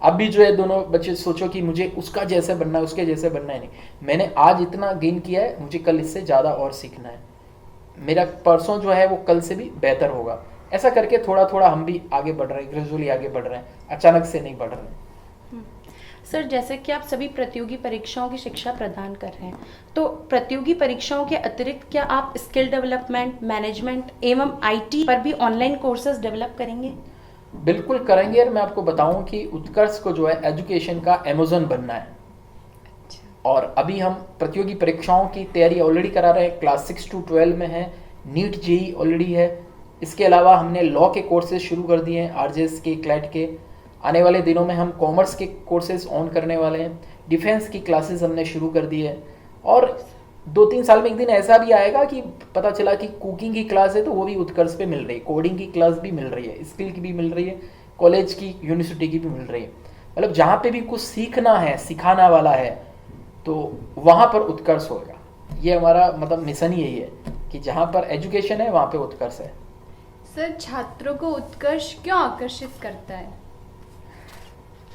अब भी जो है दोनों बच्चे सोचो कि मुझे उसका जैसे बनना है, उसके जैसे बनना है नहीं, मैंने आज इतना गेन किया है, मुझे कल इससे ज़्यादा और सीखना है, मेरा परसों जो है वो कल से भी बेहतर होगा। ऐसा करके थोड़ा थोड़ा हम भी आगे बढ़ रहे हैं, ग्रेजुअली आगे बढ़ रहे हैं, अचानक से नहीं बढ़ रहे हैं। सर जैसे कि आप सभी प्रतियोगी परीक्षाओं की शिक्षा प्रदान कर रहे हैं, तो प्रतियोगी परीक्षाओं के अतिरिक्त क्या आप स्किल डेवलपमेंट, मैनेजमेंट एवं आईटी पर भी ऑनलाइन कोर्सेज डेवलप करेंगे? बिल्कुल करेंगे। और मैं आपको बताऊं कि उत्कर्ष को जो है एजुकेशन का अमेज़न बनना है। और अभी हम प्रतियोगी परीक्षाओं की तैयारी ऑलरेडी करा रहे हैं, क्लास 6 to 12 में है, नीट जेई ऑलरेडी है। इसके अलावा हमने लॉ के कोर्सेज शुरू कर दिए हैं, आरजेएस के, क्लैट के। आने वाले दिनों में हम कॉमर्स के कोर्सेज ऑन करने वाले हैं, डिफेंस की क्लासेस हमने शुरू कर दी है। और 2-3 साल में एक दिन ऐसा भी आएगा कि पता चला कि कुकिंग की क्लास है तो वो भी उत्कर्ष पे मिल रही है, कोडिंग की क्लास भी मिल रही है, स्किल की भी मिल रही है, कॉलेज की, यूनिवर्सिटी की भी मिल रही है। मतलब जहाँ पे भी कुछ सीखना है, सिखाना वाला है, तो वहाँ पर उत्कर्ष होगा। ये हमारा मतलब मिशन ही यही है कि जहाँ पर एजुकेशन है वहाँ पे उत्कर्ष है। सर छात्रों को उत्कर्ष क्यों आकर्षित करता है?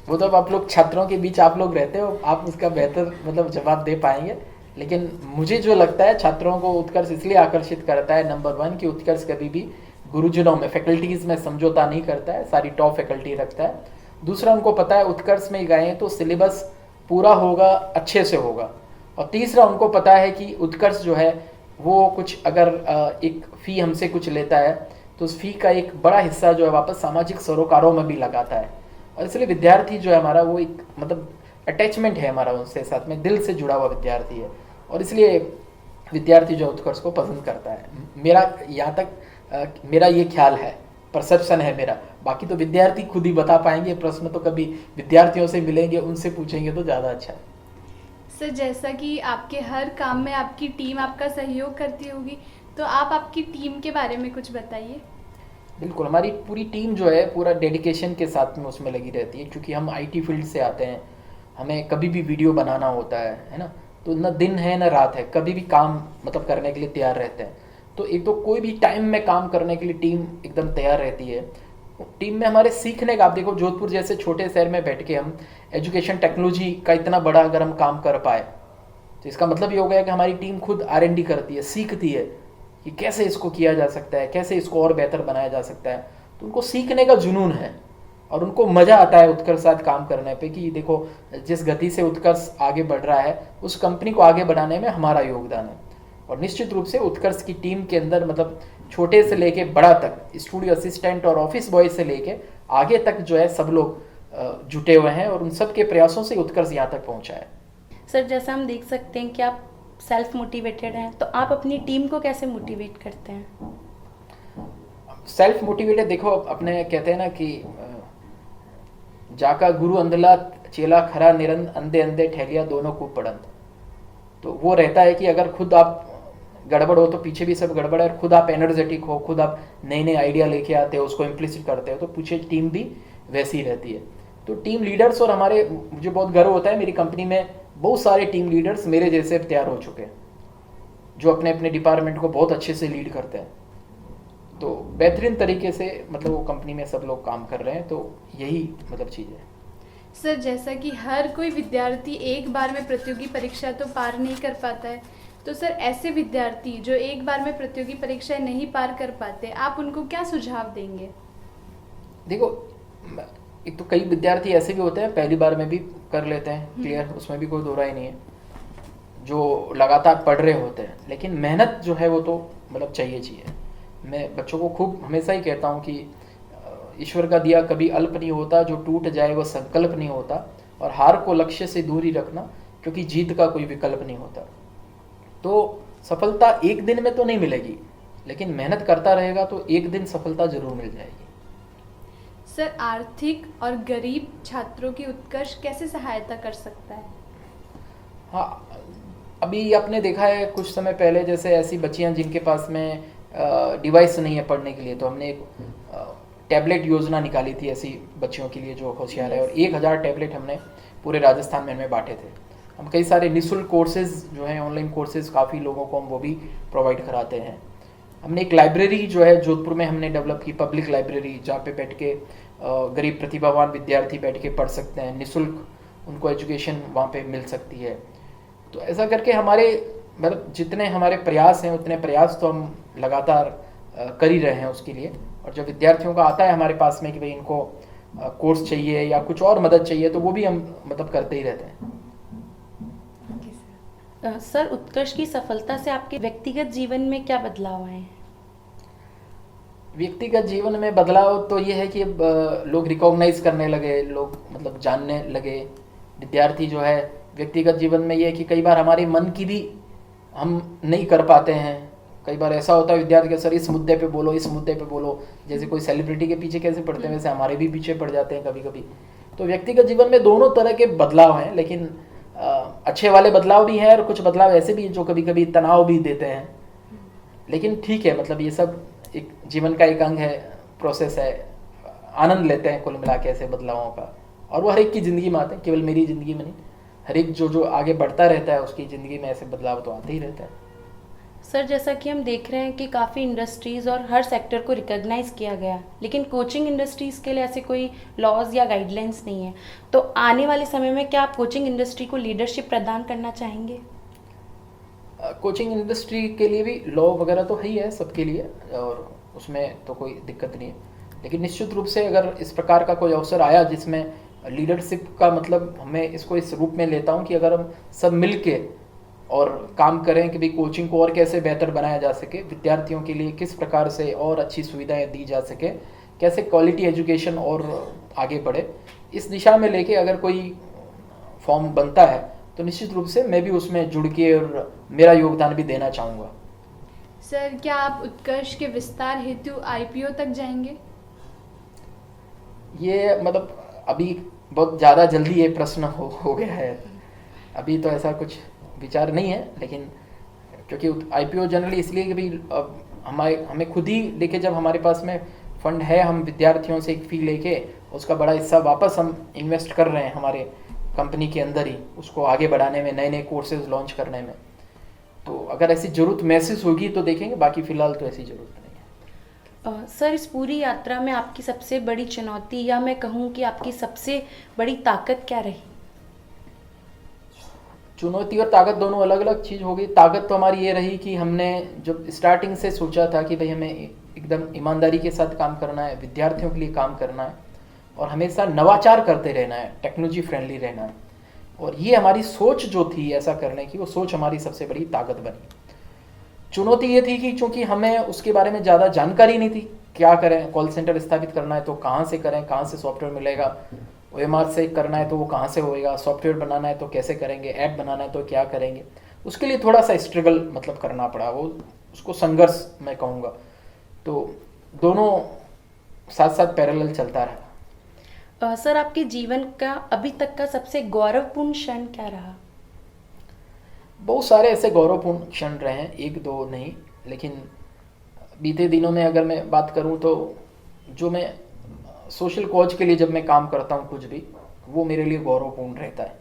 वो तो आप लोग छात्रों के बीच आप लोग रहते हो, आप उसका बेहतर मतलब जवाब दे पाएंगे। लेकिन मुझे जो लगता है छात्रों को उत्कर्ष इसलिए आकर्षित करता है, नंबर 1 कि उत्कर्ष कभी भी गुरुजनों में, फैकल्टीज में समझौता नहीं करता है, सारी टॉप फैकल्टी रखता है। दूसरा, उनको पता है उत्कर्ष में गए तो सिलेबस पूरा होगा, अच्छे से होगा। और तीसरा, उनको पता है कि उत्कर्ष जो है वो कुछ अगर एक फ़ी हमसे कुछ लेता है तो उस फी का एक बड़ा हिस्सा जो है वापस सामाजिक सरोकारों में भी लगाता है। और इसलिए विद्यार्थी जो है हमारा वो एक मतलब अटैचमेंट है हमारा उनसे, साथ में दिल से जुड़ा हुआ विद्यार्थी है, और इसलिए विद्यार्थी जो उत्कर्ष को पसंद करता है। मेरा यहाँ तक मेरा ये ख्याल है, परसेप्शन है मेरा। बाकी तो विद्यार्थी खुद ही बता पाएंगे, प्रश्न तो कभी विद्यार्थियों से मिलेंगे, उनसे पूछेंगे तो ज़्यादा अच्छा है। सर जैसा कि आपके हर काम में आपकी टीम आपका सहयोग करती होगी, तो आप आपकी टीम के बारे में कुछ बताइए। बिल्कुल, हमारी पूरी टीम जो है पूरा डेडिकेशन के साथ में उसमें लगी रहती है, क्योंकि हम आईटी फील्ड से आते हैं। हमें कभी भी वीडियो बनाना होता है ना, तो न दिन है न रात है, कभी भी काम मतलब करने के लिए तैयार रहते हैं। तो एक तो कोई भी टाइम में काम करने के लिए टीम एकदम तैयार रहती है। टीम में हमारे सीखने का, आप देखो जोधपुर जैसे छोटे शहर में बैठ के हम एजुकेशन टेक्नोलॉजी का इतना बड़ा अगर हम काम कर पाए, तो इसका मतलब ये हो गया कि हमारी टीम खुद R&D करती है, सीखती है कि कैसे इसको किया जा सकता है, कैसे इसको और बेहतर बनाया जा सकता है। तो उनको सीखने का जुनून है और उनको मज़ा आता है उत्कर्ष साथ काम करने पे, कि देखो जिस गति से उत्कर्ष आगे बढ़ रहा है उस कंपनी को आगे बढ़ाने में हमारा योगदान है। और निश्चित रूप से उत्कर्ष की टीम के अंदर मतलब छोटे से लेके बड़ा तक, स्टूडियो असिस्टेंट और ऑफिस बॉय से लेके आगे तक जो है सब लोग जुटे हुए हैं, और उन सब के प्रयासों से उत्कर्ष यहाँ तक पहुँचा है। सर जैसा हम देख सकते हैं कि आप सेल्फ मोटिवेटेड हैं, तो आप अपनी टीम को कैसे मोटिवेट करते हैं? सेल्फ मोटिवेटेड, देखो अपने कहते हैं ना कि जाका गुरु अंधला चेला खरा निरंद अंधे अंधे ठहलिया दोनों खूब पढ़ंत। तो वो रहता है कि अगर खुद आप गड़बड़ हो तो पीछे भी सब गड़बड़ है, और खुद आप एनर्जेटिक हो, खुद आप नए नए आइडिया लेके आते हो, उसको इम्प्लिसिट करते हो, तो पीछे टीम भी वैसी रहती है। तो टीम लीडर्स, और हमारे मुझे बहुत गर्व होता है मेरी कंपनी में बहुत सारे टीम लीडर्स मेरे जैसे तैयार हो चुके हैं, जो अपने अपने डिपार्टमेंट को बहुत अच्छे से लीड करते हैं। तो बेहतरीन तरीके से मतलब वो कंपनी में सब लोग काम कर रहे हैं, तो यही मतलब चीज़ है। सर जैसा कि हर कोई विद्यार्थी एक बार में प्रतियोगी परीक्षा तो पार नहीं कर पाता है, तो सर ऐसे विद्यार्थी जो एक बार में प्रतियोगी परीक्षा नहीं पार कर पाते, आप उनको क्या सुझाव देंगे? देखो, एक तो कई विद्यार्थी ऐसे भी होते हैं पहली बार में भी कर लेते हैं क्लियर, उसमें भी कोई दो राय नहीं है, जो लगातार पढ़ रहे होते हैं, लेकिन मेहनत जो है वो तो मतलब चाहिए। मैं बच्चों को खूब हमेशा ही कहता हूँ कि ईश्वर का दिया कभी अल्प नहीं होता, जो टूट जाए वो संकल्प नहीं होता, और हार को लक्ष्य से दूर ही रखना, क्योंकि जीत का कोई विकल्प नहीं होता। तो सफलता एक दिन में तो नहीं मिलेगी, लेकिन मेहनत करता रहेगा तो एक दिन सफलता जरूर मिल जाएगी। सर आर्थिक और गरीब छात्रों की उत्कर्ष कैसे सहायता कर सकता है? हाँ, अभी आपने देखा है कुछ समय पहले, जैसे ऐसी बच्चियां जिनके पास में डिवाइस नहीं है पढ़ने के लिए, तो हमने एक टैबलेट योजना निकाली थी ऐसी बच्चियों के लिए जो होशियार है, और 1000 टैबलेट हमने पूरे राजस्थान में बांटे थे। हम कई सारे निःशुल्क कोर्सेज जो हैं, ऑनलाइन कोर्सेज काफ़ी लोगों को हम वो भी प्रोवाइड कराते हैं। हमने एक लाइब्रेरी जो है जोधपुर में हमने डेवलप की, पब्लिक लाइब्रेरी, जहाँ पे बैठ के गरीब प्रतिभावान विद्यार्थी बैठ के पढ़ सकते हैं, निःशुल्क उनको एजुकेशन वहाँ पे मिल सकती है। तो ऐसा करके हमारे मतलब जितने हमारे प्रयास हैं उतने प्रयास तो हम लगातार कर ही रहे हैं उसके लिए। और जब विद्यार्थियों का आता है हमारे पास में कि भाई इनको कोर्स चाहिए या कुछ और मदद चाहिए, तो वो भी हम मतलब करते ही रहते हैं। सर उत्कर्ष की सफलता से आपके व्यक्तिगत जीवन में क्या बदलाव आए हैं? व्यक्तिगत जीवन में बदलाव तो ये है कि अब लोग रिकॉग्नाइज करने लगे, लोग मतलब जानने लगे। विद्यार्थी जो है व्यक्तिगत जीवन में ये है कि कई बार हमारे मन की भी हम नहीं कर पाते हैं। कई बार ऐसा होता है विद्यार्थी के सर इस मुद्दे पे बोलो, इस मुद्दे पे बोलो, जैसे कोई सेलिब्रिटी के पीछे कैसे पड़ते हैं वैसे हमारे भी पीछे पड़ जाते हैं कभी कभी। तो व्यक्तिगत जीवन में दोनों तरह के बदलाव हैं, लेकिन अच्छे वाले बदलाव भी हैं और कुछ बदलाव ऐसे भी हैं जो कभी कभी तनाव भी देते हैं। लेकिन ठीक है, मतलब ये सब एक जीवन का एक अंग है, प्रोसेस है, आनंद लेते हैं कुल मिला के ऐसे बदलावों का। और वो हर एक की ज़िंदगी में आते हैं, केवल मेरी ज़िंदगी में नहीं, हर एक जो आगे बढ़ता रहता है उसकी ज़िंदगी में ऐसे बदलाव तो आते ही रहते हैं। सर जैसा कि हम देख रहे हैं कि काफ़ी इंडस्ट्रीज़ और हर सेक्टर को रिकॉग्नाइज़ किया गया, लेकिन कोचिंग इंडस्ट्रीज़ के लिए ऐसे कोई लॉज या गाइडलाइंस नहीं है। तो आने वाले समय में क्या आप कोचिंग इंडस्ट्री को लीडरशिप प्रदान करना चाहेंगे? कोचिंग इंडस्ट्री के लिए भी लॉ वगैरह तो है ही है सबके लिए, और उसमें तो कोई दिक्कत नहीं है। लेकिन निश्चित रूप से अगर इस प्रकार का कोई अवसर आया जिसमें लीडरशिप का मतलब, मैं इसको इस रूप में लेता हूँ कि अगर हम सब मिल के और काम करें कि भाई कोचिंग को और कैसे बेहतर बनाया जा सके, विद्यार्थियों के लिए किस प्रकार से और अच्छी सुविधाएं दी जा सके, कैसे क्वालिटी एजुकेशन और आगे बढ़े, इस दिशा में लेके अगर कोई फॉर्म बनता है तो निश्चित रूप से मैं भी उसमें जुड़ के और मेरा योगदान भी देना चाहूँगा। सर, क्या आप उत्कर्ष के विस्तार हेतु आईपीओ तक जाएंगे? ये मतलब अभी बहुत ज़्यादा जल्दी ये प्रश्न हो गया है, अभी तो ऐसा कुछ विचार नहीं है, लेकिन क्योंकि आईपीओ जनरली इसलिए कि भाई हमें खुद ही लेके, जब हमारे पास में फंड है, हम विद्यार्थियों से एक फ़ी लेके उसका बड़ा हिस्सा वापस हम इन्वेस्ट कर रहे हैं हमारे कंपनी के अंदर ही, उसको आगे बढ़ाने में, नए नए कोर्सेज लॉन्च करने में। तो अगर ऐसी ज़रूरत महसूस होगी तो देखेंगे, बाकी फ़िलहाल तो ऐसी ज़रूरत नहीं है। सर, इस पूरी यात्रा में आपकी सबसे बड़ी चुनौती, या मैं कहूँ कि आपकी सबसे बड़ी ताकत क्या रही? चुनौती और ताकत दोनों अलग अलग चीज़ हो गई। ताकत तो हमारी ये रही कि हमने जब स्टार्टिंग से सोचा था कि भाई हमें एकदम ईमानदारी के साथ काम करना है, विद्यार्थियों के लिए काम करना है और हमेशा नवाचार करते रहना है, टेक्नोलॉजी फ्रेंडली रहना है, और ये हमारी सोच जो थी ऐसा करने की, वो सोच हमारी सबसे बड़ी ताकत बनी। चुनौती ये थी कि चूंकि हमें उसके बारे में ज़्यादा जानकारी नहीं थी, क्या करें, कॉल सेंटर स्थापित करना है तो कहाँ से करें, कहाँ से सॉफ्टवेयर मिलेगा, ओएमआर से करना है तो वो कहाँ से होएगा, सॉफ्टवेयर बनाना है तो कैसे करेंगे, ऐप बनाना है तो क्या करेंगे, उसके लिए थोड़ा सा स्ट्रगल मतलब करना पड़ा, वो उसको संघर्ष मैं कहूँगा। तो दोनों साथ साथ पैरेलल चलता रहा। सर, आपके जीवन का अभी तक का सबसे गौरवपूर्ण क्षण क्या रहा? बहुत सारे ऐसे गौरवपूर्ण क्षण रहे हैं, एक दो नहीं, लेकिन बीते दिनों में अगर मैं बात करूं तो जो मैं सोशल कॉज के लिए जब मैं काम करता हूं कुछ भी, वो मेरे लिए गौरवपूर्ण रहता है।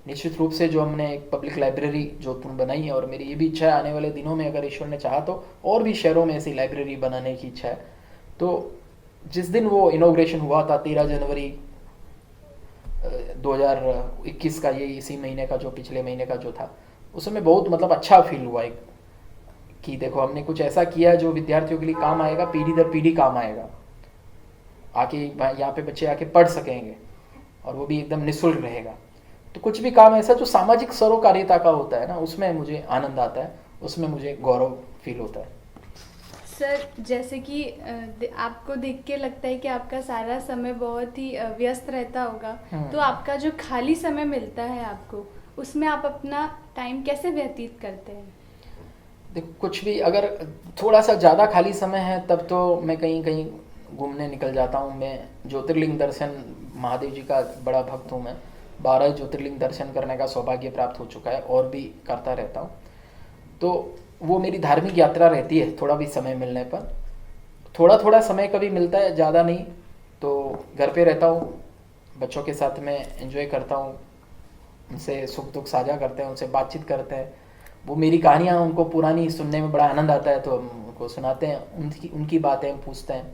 निश्चित रूप से जो हमने एक पब्लिक लाइब्रेरी जोधपुर बनाई है, और मेरी ये भी इच्छा है आने वाले दिनों में अगर ईश्वर ने चाहा तो और भी शहरों में ऐसी लाइब्रेरी बनाने की इच्छा है। तो जिस दिन वो इनॉग्रेशन हुआ था 13 जनवरी 2021 का, ये इसी महीने का, जो पिछले महीने का जो था, उस समय बहुत मतलब अच्छा फील हुआ एक कि देखो हमने कुछ ऐसा किया है जो विद्यार्थियों के लिए काम आएगा, पीढ़ी दर पीढ़ी काम आएगा, आके यहाँ पे बच्चे आके पढ़ सकेंगे और वो भी एकदम निःशुल्क रहेगा। तो कुछ भी काम ऐसा जो सामाजिक सरोकारिता का होता है ना, उसमें मुझे आनंद आता है, उसमें मुझे गौरव फील होता है। सर, जैसे कि आपको देख के लगता है कि आपका सारा समय बहुत ही व्यस्त रहता होगा, तो आपका जो खाली समय मिलता है आपको, उसमें आप अपना टाइम कैसे व्यतीत करते हैं? देखो, कुछ भी अगर थोड़ा सा ज़्यादा खाली समय है तब तो मैं कहीं कहीं घूमने निकल जाता हूँ। मैं ज्योतिर्लिंग दर्शन, महादेव जी का बड़ा भक्त हूँ मैं, 12 ज्योतिर्लिंग दर्शन करने का सौभाग्य प्राप्त हो चुका है और भी करता रहता हूँ। तो वो मेरी धार्मिक यात्रा रहती है, थोड़ा भी समय मिलने पर। थोड़ा थोड़ा समय कभी मिलता है, ज़्यादा नहीं, तो घर पे रहता हूँ, बच्चों के साथ में एंजॉय करता हूँ, उनसे सुख दुख साझा करते हैं, उनसे बातचीत करते हैं। वो मेरी कहानियाँ उनको पुरानी सुनने में बड़ा आनंद आता है, तो हम उनको सुनाते हैं, उनकी बातें पूछते हैं।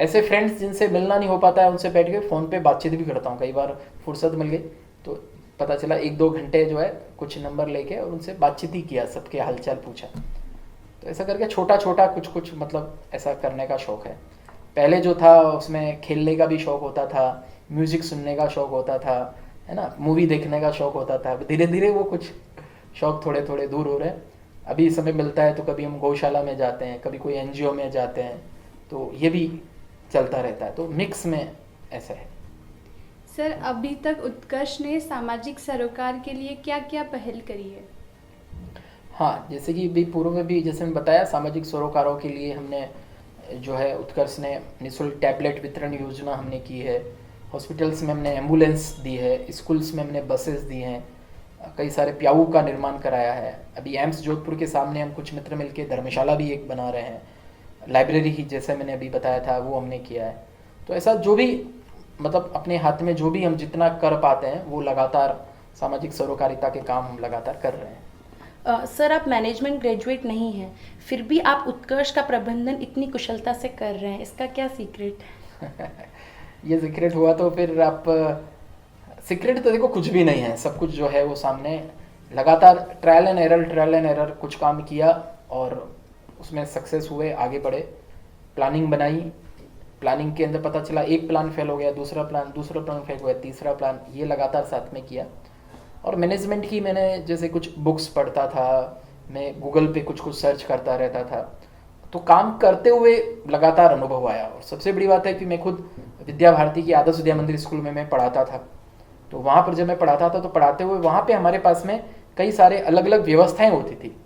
ऐसे फ्रेंड्स जिनसे मिलना नहीं हो पाता है, उनसे बैठ के फ़ोन पे बातचीत भी करता हूँ। कई बार फुर्सत मिल गई तो पता चला 1-2 घंटे जो है कुछ नंबर लेके और उनसे बातचीत ही किया, सबके हालचाल पूछा। तो ऐसा करके छोटा छोटा कुछ मतलब ऐसा करने का शौक़ है। पहले जो था उसमें खेलने का भी शौक़ होता था, म्यूज़िक सुनने का शौक़ होता था, है ना, मूवी देखने का शौक़ होता था। धीरे धीरे वो कुछ शौक़ थोड़े थोड़े दूर हो रहे हैं। अभी समय मिलता है तो कभी हम गौशाला में जाते हैं, कभी कोई NGO में जाते हैं, तो ये भी चलता रहता है। तो मिक्स में ऐसा है। सर, अभी तक उत्कर्ष ने सामाजिक सरोकार के लिए क्या क्या पहल करी है? हाँ, जैसे कि भी पूर्व में भी जैसे मैं बताया, सामाजिक सरोकारों के लिए हमने जो है उत्कर्ष ने निःशुल्क टैबलेट वितरण योजना हमने की है, हॉस्पिटल्स में हमने एम्बुलेंस दी है, स्कूल्स में हमने बसेस दी हैं, कई सारे प्याऊ का निर्माण कराया है। अभी एम्स जोधपुर के सामने हम कुछ मित्र मिलके धर्मशाला भी एक बना रहे हैं, लाइब्रेरी की जैसे मैंने अभी बताया था वो हमने किया है। तो ऐसा जो भी मतलब अपने हाथ में जो भी हम जितना कर पाते हैं वो लगातार सामाजिक सरोकारिता के काम हम लगातार कर रहे हैं। सर, आप मैनेजमेंट ग्रेजुएट नहीं हैं, फिर भी आप उत्कर्ष का प्रबंधन इतनी कुशलता से कर रहे हैं, इसका क्या सीक्रेट है? ये सीक्रेट हुआ तो फिर आप, सीक्रेट तो देखो कुछ भी नहीं है, सब कुछ जो है वो सामने लगातार ट्रायल एंड एरर कुछ काम किया और उसमें सक्सेस हुए, आगे बढ़े, प्लानिंग बनाई, प्लानिंग के अंदर पता चला एक प्लान फेल हो गया, दूसरा प्लान फेल हो गया, तीसरा प्लान, ये लगातार साथ में किया और मैनेजमेंट की मैंने जैसे कुछ बुक्स पढ़ता था, मैं गूगल पे कुछ कुछ सर्च करता रहता था, तो काम करते हुए लगातार अनुभव आया। और सबसे बड़ी बात है कि मैं खुद विद्या भारती की आदर्श विद्या मंदिर स्कूल में मैं पढ़ाता था। तो वहाँ पर जब मैं पढ़ाता था तो पढ़ाते हुए वहाँ पे हमारे पास में कई सारे अलग अलग व्यवस्थाएं होती थी।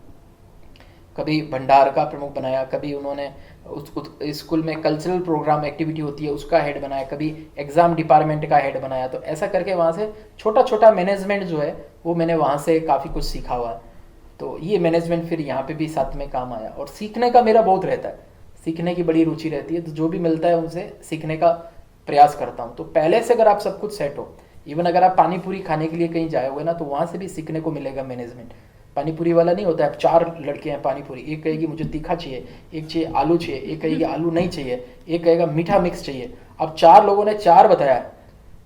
कभी भंडार का प्रमुख बनाया, कभी उन्होंने उस स्कूल में कल्चरल प्रोग्राम एक्टिविटी होती है उसका हेड बनाया, कभी एग्ज़ाम डिपार्टमेंट का हेड बनाया। तो ऐसा करके वहाँ से छोटा छोटा मैनेजमेंट जो है वो मैंने वहाँ से काफ़ी कुछ सीखा हुआ है। तो ये मैनेजमेंट फिर यहाँ पे भी साथ में काम आया। और सीखने का मेरा बहुत रहता है, सीखने की बड़ी रुचि रहती है, तो जो भी मिलता है उनसे सीखने का प्रयास करता हूँ। तो पहले से अगर आप सब कुछ सेट हो, इवन अगर आप पानी पूरी खाने के लिए कहीं जाए हुए ना, तो वहाँ से भी सीखने को मिलेगा मैनेजमेंट। पानी पूरी वाला नहीं होता है, अब 4 लड़के हैं पानी पूरी, एक कहेगी मुझे तीखा चाहिए, एक चाहिए आलू चाहिए, एक कहेगी आलू नहीं चाहिए, एक कहेगा मीठा मिक्स चाहिए। अब 4 लोगों ने 4 बताया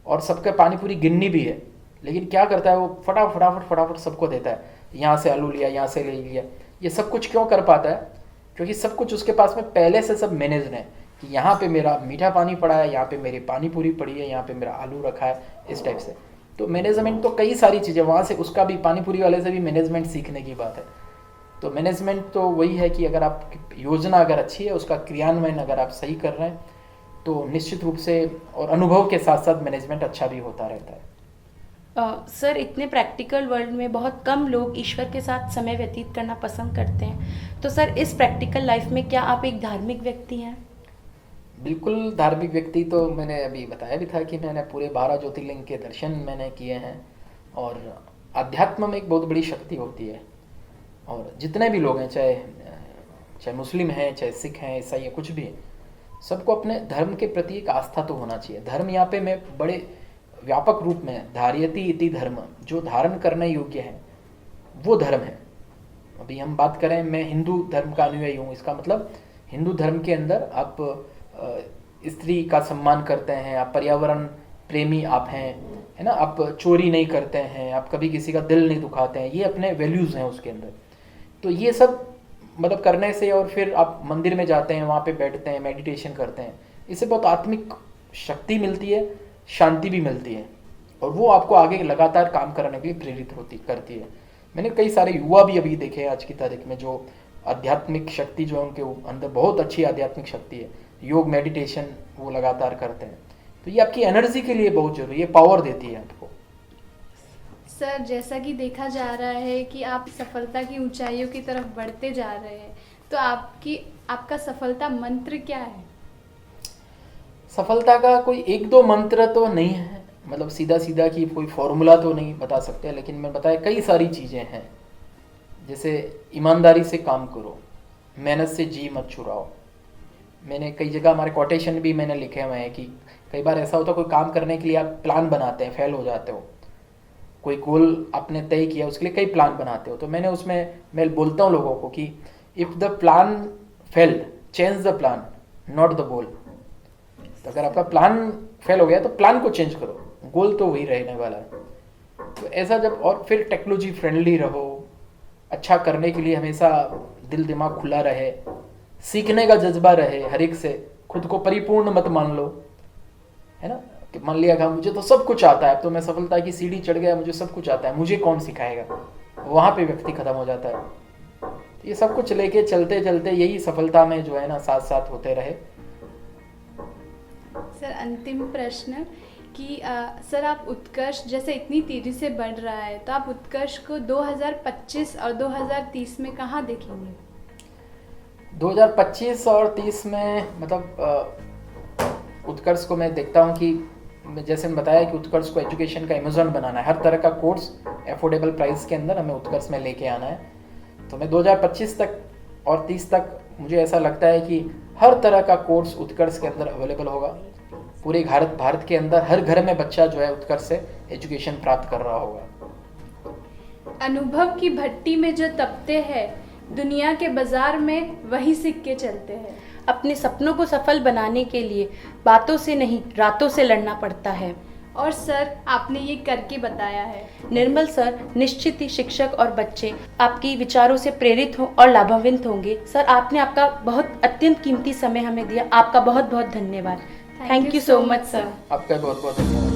और सबके पानी पूरी गिननी भी है, लेकिन क्या करता है वो फटाफट सबको देता है, यहाँ से आलू लिया, यहाँ से ले लिया। ये सब कुछ क्यों कर पाता है? क्योंकि सब कुछ उसके पास में पहले से सब मैनेज है कि यहाँ पे मेरा मीठा पानी पड़ा है, यहाँ पे मेरी पानी पूरी पड़ी है, यहाँ पे मेरा आलू रखा है, इस टाइप से। तो मैनेजमेंट तो कई सारी चीज़ें, वहाँ से उसका भी पानी पूरी वाले से भी मैनेजमेंट सीखने की बात है। तो मैनेजमेंट तो वही है कि अगर आप योजना अगर अच्छी है, उसका क्रियान्वयन अगर आप सही कर रहे हैं तो निश्चित रूप से और अनुभव के साथ साथ मैनेजमेंट अच्छा भी होता रहता है। सर, इतने प्रैक्टिकल वर्ल्ड में बहुत कम लोग ईश्वर के साथ समय व्यतीत करना पसंद करते हैं, तो सर इस प्रैक्टिकल लाइफ में क्या आप एक धार्मिक व्यक्ति हैं? बिल्कुल धार्मिक व्यक्ति, तो मैंने अभी बताया भी था कि मैंने पूरे 12 ज्योतिर्लिंग के दर्शन मैंने किए हैं। और अध्यात्म में एक बहुत बड़ी शक्ति होती है, और जितने भी लोग हैं, चाहे मुस्लिम हैं, चाहे सिख हैं, ईसाई हैं, कुछ भी है, सबको अपने धर्म के प्रति एक आस्था तो होना चाहिए। धर्म यहाँ पे मैं बड़े व्यापक रूप में धार्यति इति धर्म, जो धारण करने योग्य है वो धर्म है। अभी हम बात करें, मैं हिंदू धर्म का अनुयायी हूँ, इसका मतलब हिंदू धर्म के अंदर आप स्त्री का सम्मान करते हैं, आप पर्यावरण प्रेमी आप हैं, है ना, आप चोरी नहीं करते हैं, आप कभी किसी का दिल नहीं दुखाते हैं, ये अपने वैल्यूज़ हैं उसके अंदर। तो ये सब मतलब करने से, और फिर आप मंदिर में जाते हैं, वहाँ पे बैठते हैं, मेडिटेशन करते हैं, इससे बहुत आत्मिक शक्ति मिलती है, शांति भी मिलती है, और वो आपको आगे लगातार काम करने के लिए प्रेरित करती है। मैंने कई सारे युवा भी अभी देखे हैं आज की तारीख में जो आध्यात्मिक शक्ति जो है उनके अंदर बहुत अच्छी आध्यात्मिक शक्ति है, योग मेडिटेशन वो लगातार करते हैं। तो ये आपकी एनर्जी के लिए बहुत जरूरी है, पावर देती है आपको। सर, जैसा कि देखा जा रहा है कि आप सफलता की ऊंचाइयों की तरफ बढ़ते जा रहे हैं, तो आपका सफलता मंत्र क्या है? सफलता का कोई 1-2 मंत्र तो नहीं है, मतलब सीधा सीधा कि कोई फॉर्मूला तो नहीं बता सकते, लेकिन मैं बताया कई सारी चीज़ें हैं। जैसे ईमानदारी से काम करो, मेहनत से जी मत चुराओ। मैंने कई जगह हमारे कोटेशन भी मैंने लिखे हुए हैं कि कई बार ऐसा होता है कोई काम करने के लिए आप प्लान बनाते हैं, फेल हो जाते हो, कोई गोल आपने तय किया उसके लिए कई प्लान बनाते हो। तो मैंने उसमें मैं बोलता हूँ लोगों को कि if the plan failed change the plan not the goal. तो अगर आपका प्लान फेल हो गया तो प्लान को चेंज करो, गोल तो वही रहने वाला है। तो ऐसा जब, और फिर टेक्नोलॉजी फ्रेंडली रहो, अच्छा करने के लिए हमेशा दिल दिमाग खुला रहे, सीखने का जज्बा रहे, हर एक से खुद को परिपूर्ण मत मान लो, है ना, कि मान लिया कि मुझे तो सब कुछ आता है, अब तो मैं सफलता की सीढ़ी चढ़ गया, मुझे सब कुछ आता है, मुझे कौन सिखाएगा, वहाँ पे व्यक्ति खत्म हो जाता है। तो ये सब कुछ लेके चलते चलते यही सफलता में जो है ना साथ साथ होते रहे। सर, अंतिम प्रश्न कि सर आप उत्कर्ष जैसे इतनी तेज़ी से बढ़ रहा है, तो आप उत्कर्ष को 2025 और 2030 में कहाँ देखेंगे? 2025 और 30 में मतलब उत्कर्ष को मैं देखता हूँ कि जैसे मैं बताया कि उत्कर्ष को एजुकेशन का अमेज़न बनाना है, हर तरह का कोर्स अफोर्डेबल प्राइस के अंदर हमें उत्कर्ष में लेके आना है। तो मैं 2025 तक और 30 तक मुझे ऐसा लगता है कि हर तरह का कोर्स उत्कर्ष के अंदर अवेलेबल होगा। पूरे भारत के अंदर हर घर में बच्चा जो है उत्कर्ष से एजुकेशन प्राप्त कर रहा होगा। अनुभव की भट्टी में जो तपते हैं, दुनिया के बाजार में वही सिक्के चलते हैं। अपने सपनों को सफल बनाने के लिए बातों से नहीं रातों से लड़ना पड़ता है। और सर, आपने ये करके बताया है। निर्मल सर, निश्चित ही शिक्षक और बच्चे आपकी विचारों से प्रेरित हों और लाभान्वित होंगे। सर, आपने आपका बहुत अत्यंत कीमती समय हमें दिया, आपका बहुत बहुत धन्यवाद। Thank you so much sir. आपका बहुत बहुत धन्यवाद।